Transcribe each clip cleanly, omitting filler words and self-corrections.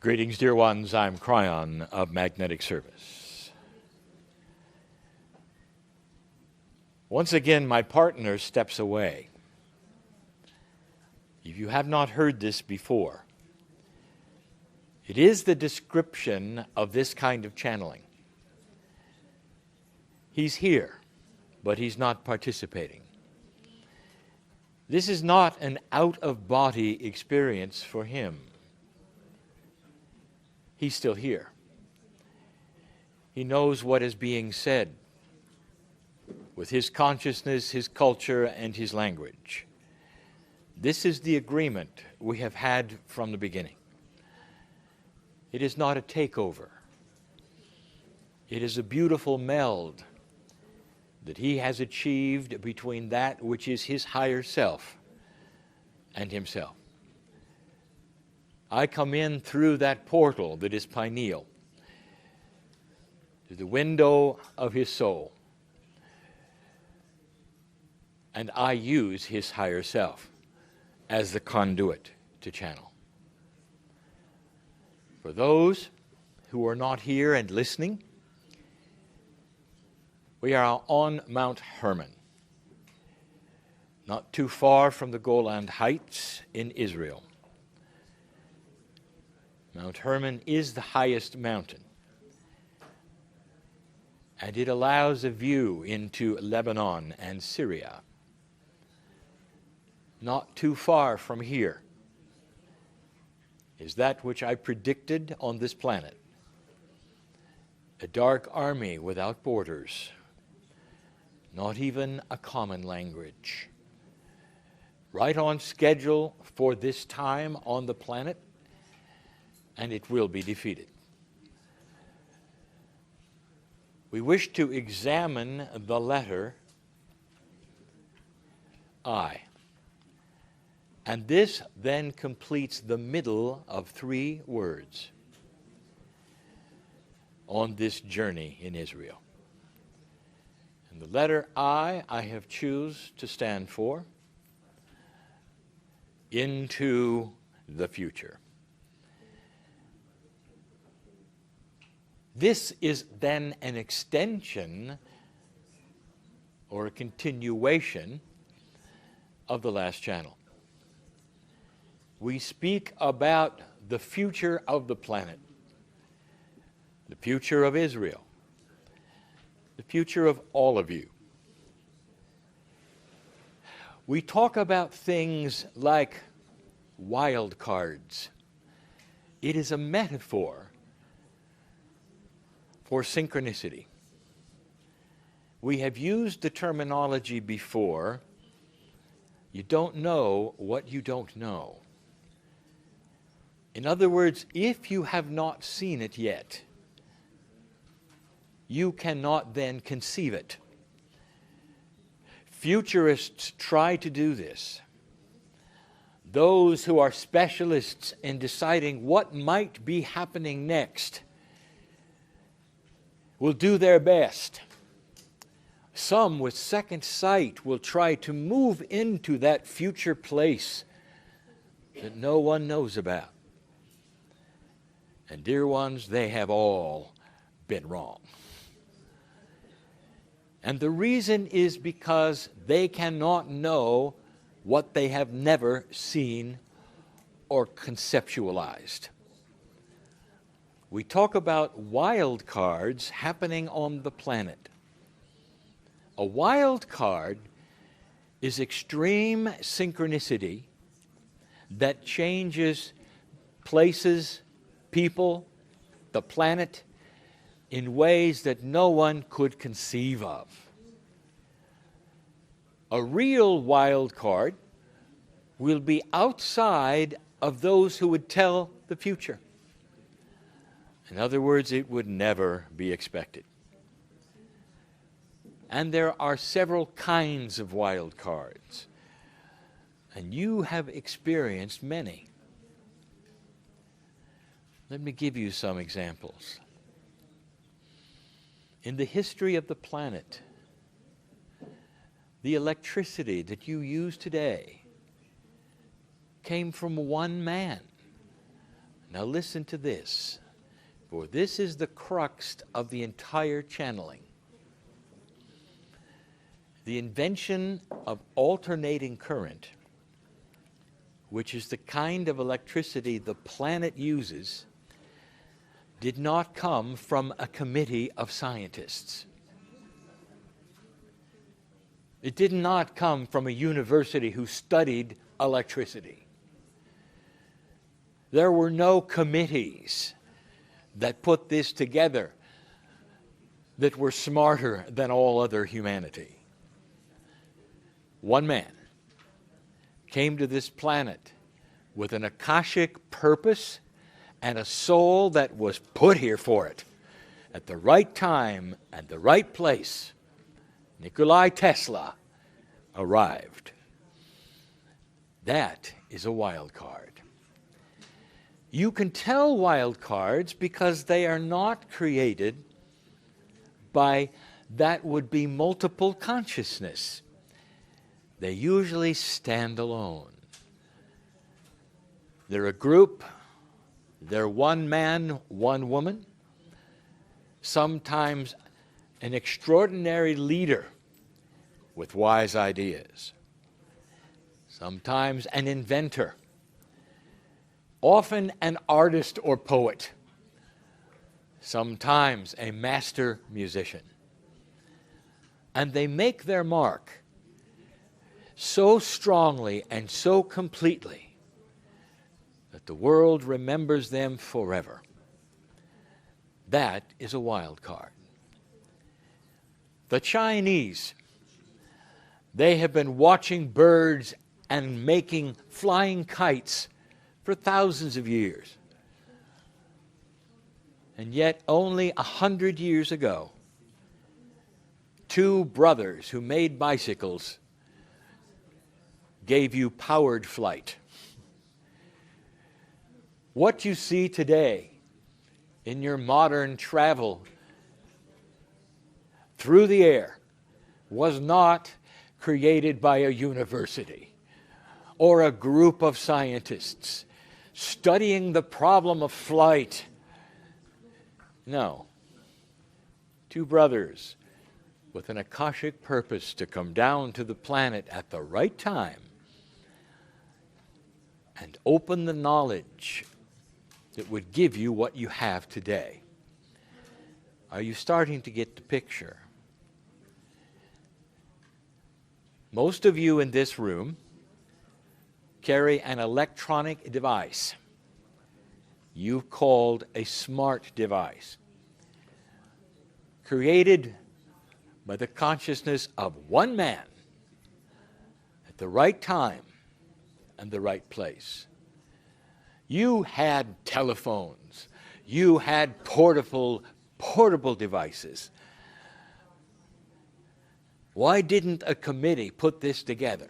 Greetings, dear ones. I'm Kryon of Magnetic Service. Once again, my partner steps away. If you have not heard this before, it is the description of this kind of channeling. He's here, but he's not participating. This is not an out-of-body experience for him. He's still here. He knows what is being said with his consciousness, his culture, and his language. This is the agreement we have had from the beginning. It is not a takeover. It is a beautiful meld that he has achieved between that which is his higher self and himself. I come in through that portal that is pineal, to the window of his soul, and I use his higher self as the conduit to channel. For those who are not here and listening, we are on Mount Hermon, not too far from the Golan Heights in Israel. Mount Hermon is the highest mountain, and it allows a view into Lebanon and Syria. Not too far from here is that which I predicted on this planet, a dark army without borders, not even a common language, right on schedule for this time on the planet, and it will be defeated. We wish to examine the letter I. And this then completes the middle of 3 words on this journey in Israel. And the letter I have chosen to stand for into the future. This is then an extension or a continuation of the last channel. We speak about the future of the planet, the future of Israel, the future of all of you. We talk about things like wild cards. It is a metaphor for synchronicity. We have used the terminology before. You don't know what you don't know. In other words, if you have not seen it yet, you cannot then conceive it. Futurists try to do this. Those who are specialists in deciding what might be happening next will do their best. Some with second sight will try to move into that future place that no one knows about. And dear ones, they have all been wrong. And the reason is because they cannot know what they have never seen or conceptualized. We talk about wild cards happening on the planet. A wild card is extreme synchronicity that changes places, people, the planet, in ways that no one could conceive of. A real wild card will be outside of those who would tell the future. In other words, it would never be expected. And there are several kinds of wild cards, and you have experienced many. Let me give you some examples. In the history of the planet, the electricity that you use today came from one man Now listen to this, for this is the crux of the entire channeling. The invention of alternating current, which is the kind of electricity the planet uses, did not come from a committee of scientists. It did not come from a university who studied electricity. There were no committees that put this together that were smarter than all other humanity. One man came to this planet with an Akashic purpose and a soul that was put here for it at the right time and the right place. Nikola Tesla arrived. That is a wild card. You can tell wild cards because they are not created by that would be multiple consciousness. They usually stand alone. They're a group, they're one man, one woman, sometimes an extraordinary leader with wise ideas, sometimes an inventor, often an artist or poet, sometimes a master musician. And they make their mark so strongly and so completely that the world remembers them forever. That is a wild card. The Chinese, they have been watching birds and making flying kites for thousands of years. And yet only 100 years ago, two brothers who made bicycles gave you powered flight. What you see today in your modern travel through the air was not created by a university or a group of scientists studying the problem of flight. No. Two brothers with an Akashic purpose to come down to the planet at the right time and open the knowledge that would give you what you have today. Are you starting to get the picture? Most of you in this room carry an electronic device you've called a smart device, created by the consciousness of one man at the right time and the right place. You had telephones. You had portable devices. Why didn't a committee put this together?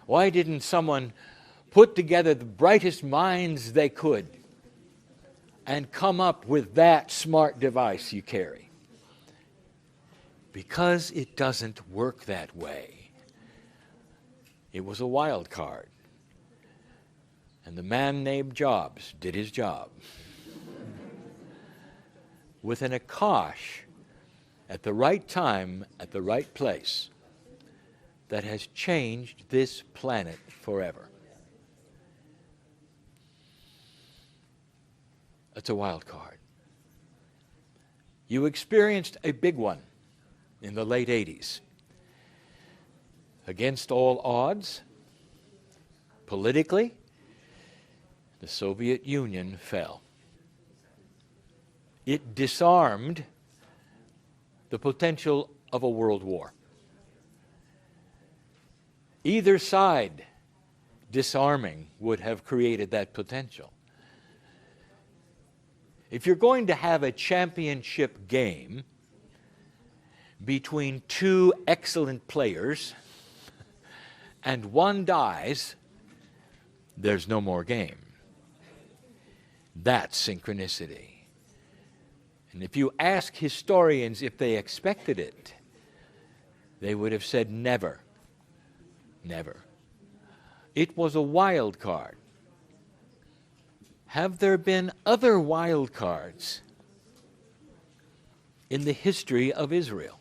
Why didn't someone put together the brightest minds they could and come up with that smart device you carry? Because it doesn't work that way. It was a wild card. And the man named Jobs did his job with an Akash at the right time, at the right place, that has changed this planet forever. That's a wild card. You experienced a big one in the late 80s. Against all odds, politically, the Soviet Union fell. It disarmed the potential of a world war. Either side disarming would have created that potential. If you're going to have a championship game between two excellent players and one dies, there's no more game. That's synchronicity. And if you ask historians if they expected it, they would have said never. Never. It was a wild card Have there been other wild cards in the history of Israel?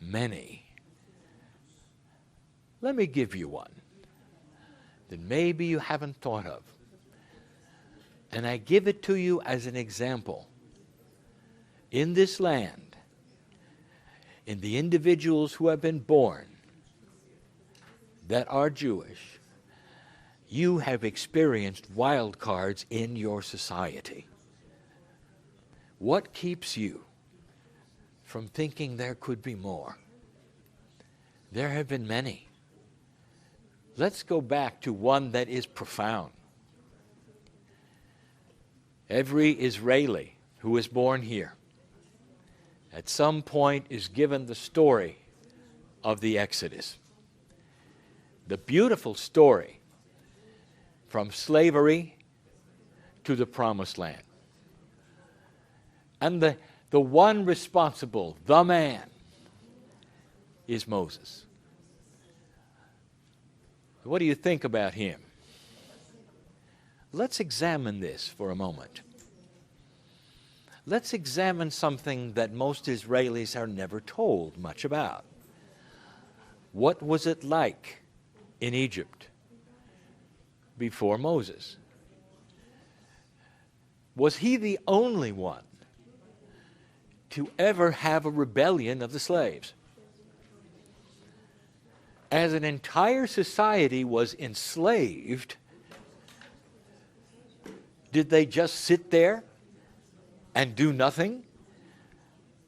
Many. Let me give you one that maybe you haven't thought of. And I give it to you as an example. In this land, in the individuals who have been born that are Jewish, you have experienced wild cards in your society. What keeps you from thinking there could be more? There have been many. Let's go back to one that is profound. Every Israeli who is born here at some point is given the story of the Exodus. The beautiful story from slavery to the Promised Land. And the one responsible, the man, is Moses. What do you think about him? Let's examine this for a moment. Let's examine something that most Israelis are never told much about. What was it like in Egypt before Moses? Was he the only one to ever have a rebellion of the slaves? As an entire society was enslaved, did they just sit there and do nothing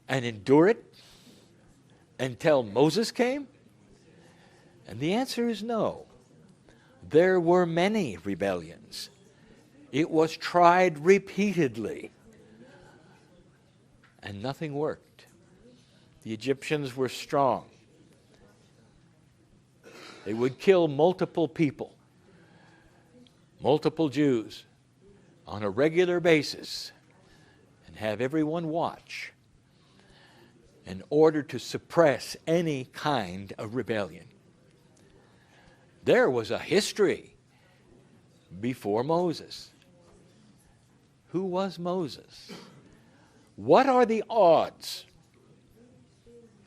and endure it until Moses came? And the answer is no. There were many rebellions. It was tried repeatedly, and nothing worked. The Egyptians were strong. They would kill multiple people, multiple Jews, on a regular basis, and have everyone watch in order to suppress any kind of rebellion. There was a history before Moses. Who was Moses? What are the odds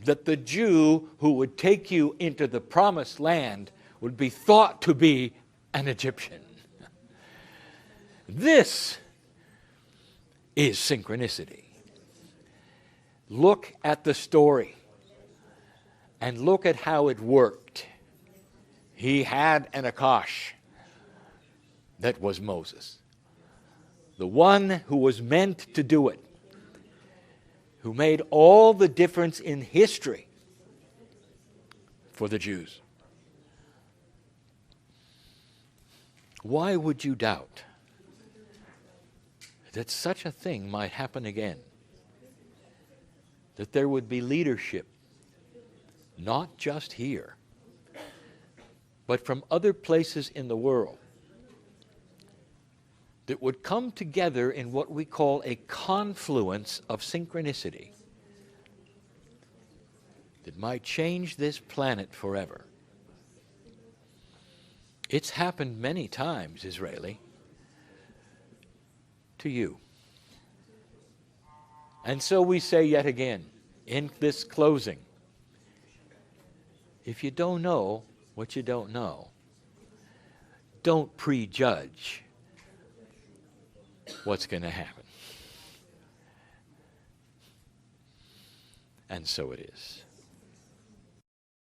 that the Jew who would take you into the Promised Land would be thought to be an Egyptian? This is synchronicity. Look at the story and look at how it worked. He had an Akash that was Moses, the one who was meant to do it, who made all the difference in history for the Jews. Why would you doubt that such a thing might happen again? That there would be leadership, not just here, but from other places in the world, that would come together in what we call a confluence of synchronicity that might change this planet forever. It's happened many times, Israeli, to you. And so we say yet again, in this closing, if you don't know what you don't know, don't prejudge what's going to happen. And so it is.